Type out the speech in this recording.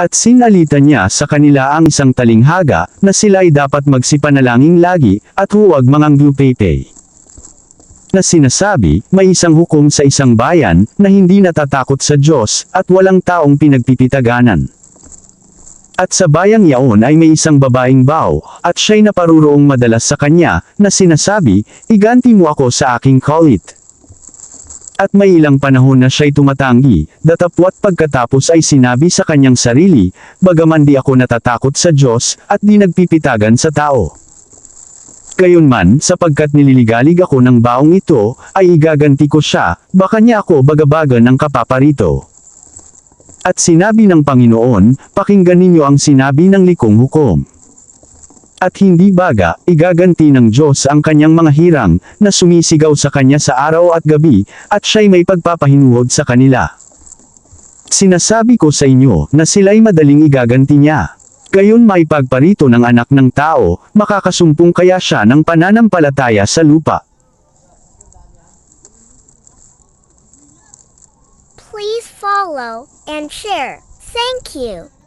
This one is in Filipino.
At sinalita niya sa kanila ang isang talinghaga, na sila ay dapat magsipanalangin lagi, at huwag manganglupaypay. Na sinasabi, may isang hukom sa isang bayan, na hindi natatakot sa Diyos, at walang taong pinagpipitaganan. At sa bayang yaon ay may isang babaeng bao, at siya'y naparuroong madalas sa kanya, na sinasabi, iganti mo ako sa aking kaulit. At may ilang panahon na siya'y tumatanggi, datapwat pagkatapos ay sinabi sa kanyang sarili, bagaman di ako natatakot sa Diyos, at di nagpipitagan sa tao. Gayunman, sapagkat nililigalig ako ng baong ito, ay igaganti ko siya, baka niya ako bagabagan ng kapaparito. At sinabi ng Panginoon, pakinggan ninyo ang sinabi ng likong hukom. At hindi baga, igaganti ng Diyos ang kanyang mga hirang, na sumisigaw sa kanya sa araw at gabi, at siya'y may pagpapahinuhod sa kanila. Sinasabi ko sa inyo, na sila'y madaling igaganti niya. Gayon may pagparito ng anak ng tao, makakasumpong kaya siya ng pananampalataya sa lupa. Please follow and share. Thank you.